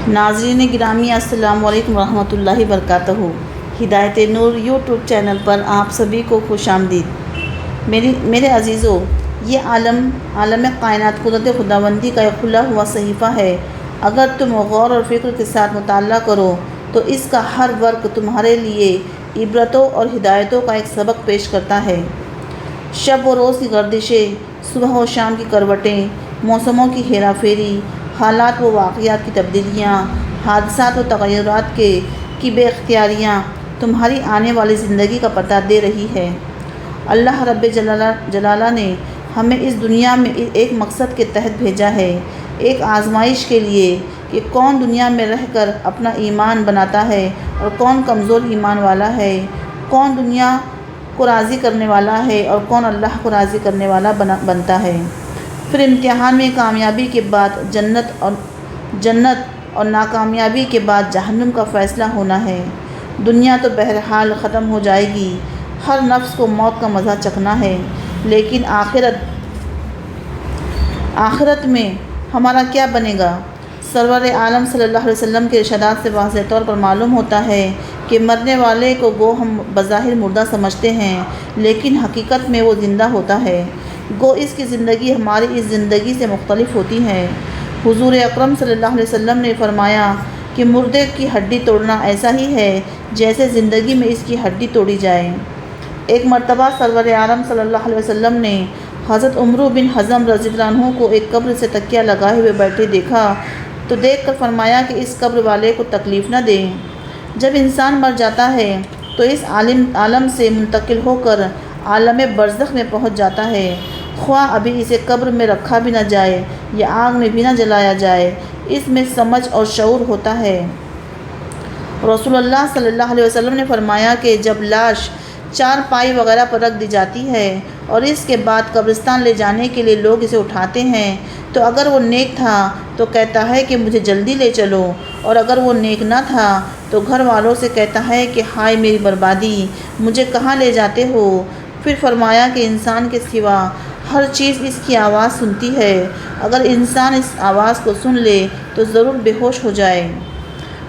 ناظرین گرامی السلام علیکم ورحمۃ اللہ وبرکاتہ۔ ہدایت نور یوٹیوب چینل پر آپ سبھی کو خوش آمدید۔ میرے عزیزو، یہ عالم کائنات قدرت خداوندی کا ایک کھلا ہوا صحیفہ ہے۔ اگر تم غور اور فکر کے ساتھ مطالعہ کرو تو اس کا ہر ورق تمہارے لیے عبرتوں اور ہدایتوں کا ایک سبق پیش کرتا ہے۔ شب و روز کی گردشیں، صبح و شام کی کروٹیں، موسموں کی ہیرا پھیری، حالات و واقعات کی تبدیلیاں، حادثات و تغیرات کی بے اختیاریاں تمہاری آنے والی زندگی کا پتہ دے رہی ہے۔ اللہ رب جلالہ نے ہمیں اس دنیا میں ایک مقصد کے تحت بھیجا ہے، ایک آزمائش کے لیے کہ کون دنیا میں رہ کر اپنا ایمان بناتا ہے اور کون کمزور ایمان والا ہے، کون دنیا کو راضی کرنے والا ہے اور کون اللہ کو راضی کرنے والا بنتا ہے۔ پھر امتحان میں کامیابی کے بعد جنت اور ناکامیابی کے بعد جہنم کا فیصلہ ہونا ہے۔ دنیا تو بہرحال ختم ہو جائے گی، ہر نفس کو موت کا مزہ چکھنا ہے، لیکن آخرت میں ہمارا کیا بنے گا؟ سرور عالم صلی اللہ علیہ وسلم کے ارشادات سے واضح طور پر معلوم ہوتا ہے کہ مرنے والے کو گو ہم بظاہر مردہ سمجھتے ہیں، لیکن حقیقت میں وہ زندہ ہوتا ہے۔ گو اس کی زندگی ہماری اس زندگی سے مختلف ہوتی ہے۔ حضور اکرم صلی اللہ علیہ وسلم نے فرمایا کہ مردے کی ہڈی توڑنا ایسا ہی ہے جیسے زندگی میں اس کی ہڈی توڑی جائے۔ ایک مرتبہ سرور عالم صلی اللہ علیہ وسلم نے حضرت عمرو بن حزم رضی اللہ عنہ کو ایک قبر سے تکیہ لگائے ہوئے بیٹھے دیکھا تو دیکھ کر فرمایا کہ اس قبر والے کو تکلیف نہ دیں۔ جب انسان مر جاتا ہے تو اس عالم سے منتقل ہو کر عالم برزخ میں پہنچ جاتا ہے، خواہ ابھی اسے قبر میں رکھا بھی نہ جائے یا آگ میں بھی نہ جلایا جائے، اس میں سمجھ اور شعور ہوتا ہے۔ رسول اللہ صلی اللہ علیہ وسلم نے فرمایا کہ جب لاش چارپائی وغیرہ پر رکھ دی جاتی ہے اور اس کے بعد قبرستان لے جانے کے لیے لوگ اسے اٹھاتے ہیں تو اگر وہ نیک تھا تو کہتا ہے کہ مجھے جلدی لے چلو، اور اگر وہ نیک نہ تھا تو گھر والوں سے کہتا ہے کہ ہائے میری بربادی، مجھے کہاں لے جاتے ہو؟ پھر فرمایا کہ انسان کے سوا ہر چیز اس کی آواز سنتی ہے، اگر انسان اس آواز کو سن لے تو ضرور بے ہوش ہو جائے۔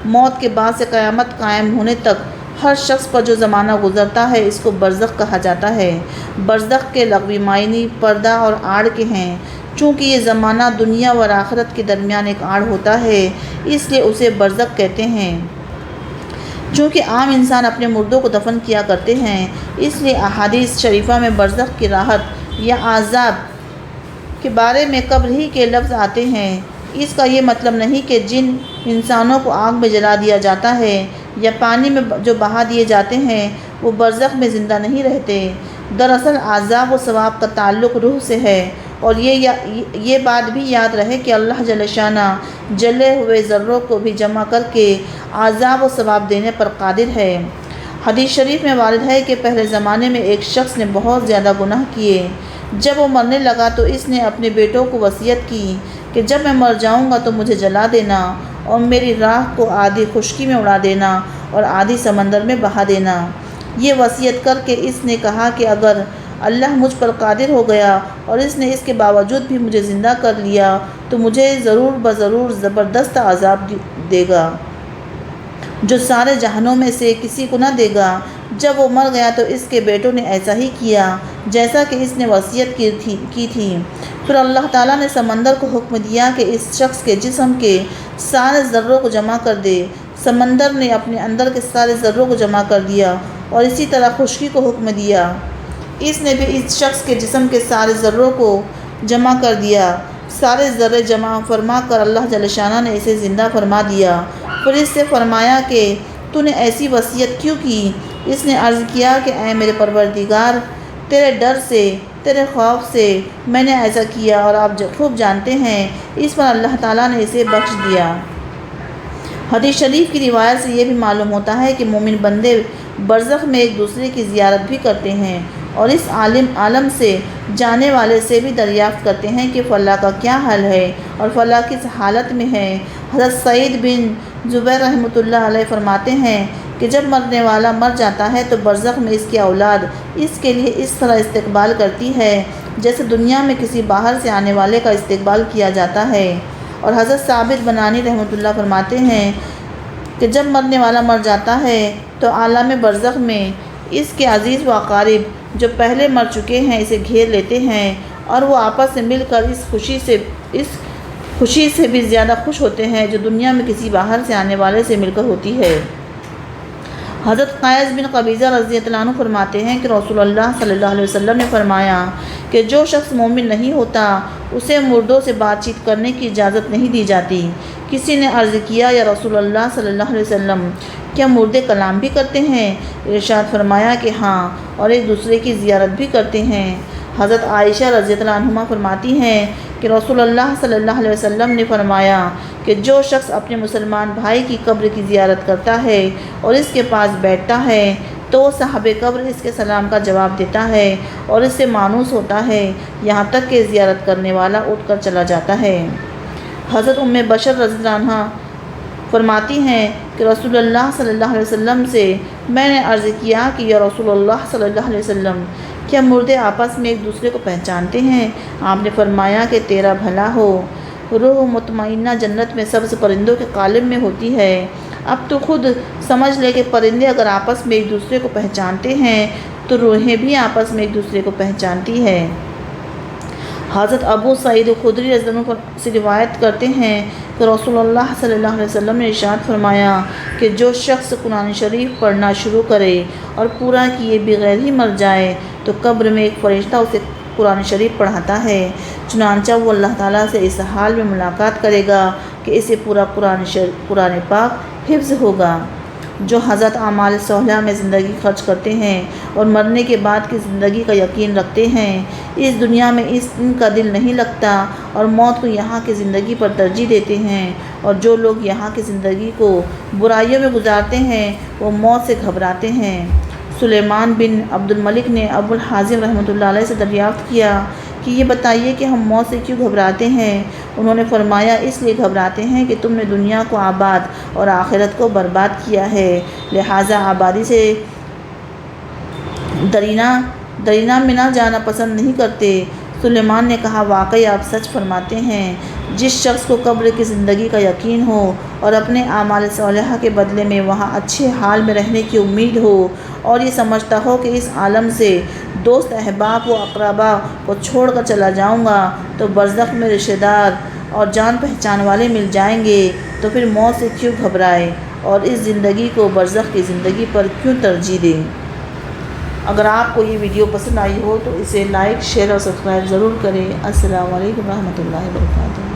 موت کے بعد سے قیامت قائم ہونے تک ہر شخص پر جو زمانہ گزرتا ہے اس کو برزخ کہا جاتا ہے۔ برزخ کے لغوی معنی پردہ اور آڑ کے ہیں۔ چونکہ یہ زمانہ دنیا اور آخرت کے درمیان ایک آڑ ہوتا ہے، اس لیے اسے برزخ کہتے ہیں۔ چونکہ عام انسان اپنے مردوں کو دفن کیا کرتے ہیں، اس لیے احادیث شریفہ میں برزخ کی راحت یا عذاب کے بارے میں قبر ہی کے لفظ آتے ہیں۔ اس کا یہ مطلب نہیں کہ جن انسانوں کو آگ میں جلا دیا جاتا ہے یا پانی میں جو بہا دیے جاتے ہیں وہ برزخ میں زندہ نہیں رہتے۔ دراصل عذاب و ثواب کا تعلق روح سے ہے، اور یہ بات بھی یاد رہے کہ اللہ جل شانہ جلے ہوئے ذروں کو بھی جمع کر کے عذاب و ثواب دینے پر قادر ہے۔ حدیث شریف میں وارد ہے کہ پہلے زمانے میں ایک شخص نے بہت زیادہ گناہ کیے۔ جب وہ مرنے لگا تو اس نے اپنے بیٹوں کو وصیت کی کہ جب میں مر جاؤں گا تو مجھے جلا دینا اور میری راہ کو آدھی خشکی میں اڑا دینا اور آدھی سمندر میں بہا دینا۔ یہ وصیت کر کے اس نے کہا کہ اگر اللہ مجھ پر قادر ہو گیا اور اس نے اس کے باوجود بھی مجھے زندہ کر لیا تو مجھے ضرور بضرور زبردست عذاب دے گا، جو سارے جہانوں میں سے کسی کو نہ دے گا۔ جب وہ مر گیا تو اس کے بیٹوں نے ایسا ہی کیا جیسا کہ اس نے وصیت کی تھی۔ پھر اللہ تعالیٰ نے سمندر کو حکم دیا کہ اس شخص کے جسم کے سارے ذروں کو جمع کر دے۔ سمندر نے اپنے اندر کے سارے ذروں کو جمع کر دیا، اور اسی طرح خشکی کو حکم دیا، اس نے بھی اس شخص کے جسم کے سارے ذروں کو جمع کر دیا۔ سارے ذرے جمع فرما کر اللہ جل شانہ نے اسے زندہ فرما دیا۔ پھر اس سے فرمایا کہ تو نے ایسی وصیت کیوں کی؟ اس نے عرض کیا کہ اے میرے پروردگار، تیرے ڈر سے، تیرے خوف سے میں نے ایسا کیا، اور آپ خوب جانتے ہیں۔ اس پر اللہ تعالیٰ نے اسے بخش دیا۔ حدیث شریف کی روایت سے یہ بھی معلوم ہوتا ہے کہ مومن بندے برزخ میں ایک دوسرے کی زیارت بھی کرتے ہیں اور اس عالم سے جانے والے سے بھی دریافت کرتے ہیں کہ فلاں کا کیا حال ہے اور فلاں کس حالت میں ہے۔ حضرت سعید بن جبیر رحمۃ اللہ علیہ فرماتے ہیں کہ جب مرنے والا مر جاتا ہے تو برزخ میں اس کی اولاد اس کے لیے اس طرح استقبال کرتی ہے جیسے دنیا میں کسی باہر سے آنے والے کا استقبال کیا جاتا ہے۔ اور حضرت ثابت بنانی رحمۃ اللہ فرماتے ہیں کہ جب مرنے والا مر جاتا ہے تو عالم برزخ میں اس کے عزیز و اقارب جو پہلے مر چکے ہیں اسے گھیر لیتے ہیں اور وہ آپس میں مل کر اس خوشی سے بھی زیادہ خوش ہوتے ہیں جو دنیا میں کسی باہر سے آنے والے سے مل کر ہوتی ہے۔ حضرت قیس بن قبیضہ رضی اللہ عنہ فرماتے ہیں کہ رسول اللہ صلی اللہ علیہ وسلم نے فرمایا کہ جو شخص مومن نہیں ہوتا اسے مردوں سے بات چیت کرنے کی اجازت نہیں دی جاتی۔ کسی نے عرض کیا یا رسول اللہ صلی اللہ علیہ وسلم کیا مردے کلام بھی کرتے ہیں؟ ارشاد فرمایا کہ ہاں، اور ایک دوسرے کی زیارت بھی کرتے ہیں۔ حضرت عائشہ رضی اللہ عنہما فرماتی ہیں کہ رسول اللہ صلی اللہ علیہ وسلم نے فرمایا کہ جو شخص اپنے مسلمان بھائی کی قبر کی زیارت کرتا ہے اور اس کے پاس بیٹھتا ہے تو صاحب قبر اس کے سلام کا جواب دیتا ہے اور اس سے مانوس ہوتا ہے یہاں تک کہ زیارت کرنے والا اٹھ کر چلا جاتا ہے۔ حضرت ام بشر رضی اللہ عنہ فرماتی ہیں کہ رسول اللہ صلی اللہ علیہ وسلم سے میں نے عرض کیا کہ یا رسول اللہ صلی اللہ علیہ وسلم کیا مردے آپس میں ایک دوسرے کو پہچانتے ہیں؟ آپ نے فرمایا کہ تیرا بھلا ہو، روح مطمئنہ جنت میں سبز پرندوں کے قالب میں ہوتی ہے۔ اب تو خود سمجھ لے کہ پرندے اگر آپس میں ایک دوسرے کو پہچانتے ہیں تو روحیں بھی آپس میں ایک دوسرے کو پہچانتی ہے۔ حضرت ابو سعید خدری رضی اللہ عنہ سے روایت کرتے ہیں کہ رسول اللہ صلی اللہ علیہ وسلم نے ارشاد فرمایا کہ جو شخص قرآن شریف پڑھنا شروع کرے اور پورا کیے بغیر ہی مر جائے تو قبر میں ایک فرشتہ اسے قرآن شریف پڑھاتا ہے، چنانچہ وہ اللہ تعالیٰ سے اس حال میں ملاقات کرے گا کہ اسے پورا قرآن پاک حفظ ہوگا۔ جو حضرت اعمال صالحہ میں زندگی خرچ کرتے ہیں اور مرنے کے بعد کی زندگی کا یقین رکھتے ہیں، اس دنیا میں ان کا دل نہیں لگتا اور موت کو یہاں کی زندگی پر ترجیح دیتے ہیں، اور جو لوگ یہاں کی زندگی کو برائیوں میں گزارتے ہیں وہ موت سے گھبراتے ہیں۔ سلیمان بن عبد الملک نے ابو الحازم رحمۃ اللہ علیہ سے دریافت کیا کہ یہ بتائیے کہ ہم موت سے کیوں گھبراتے ہیں؟ انہوں نے فرمایا اس لیے گھبراتے ہیں کہ تم نے دنیا کو آباد اور آخرت کو برباد کیا ہے، لہٰذا آبادی سے درینہ میں نہ جانا پسند نہیں کرتے۔ سلیمان نے کہا واقعی آپ سچ فرماتے ہیں۔ جس شخص کو قبر کی زندگی کا یقین ہو اور اپنے اعمال صالحہ کے بدلے میں وہاں اچھے حال میں رہنے کی امید ہو اور یہ سمجھتا ہو کہ اس عالم سے دوست احباب و اقربا کو چھوڑ کر چلا جاؤں گا تو برزخ میں رشتہ دار اور جان پہچان والے مل جائیں گے، تو پھر موت سے کیوں گھبرائے اور اس زندگی کو برزخ کی زندگی پر کیوں ترجیح دیں؟ اگر آپ کو یہ ویڈیو پسند آئی ہو تو اسے لائک، شیئر اور سبسکرائب ضرور کریں۔ السلام علیکم ورحمۃ اللہ وبرکاتہ۔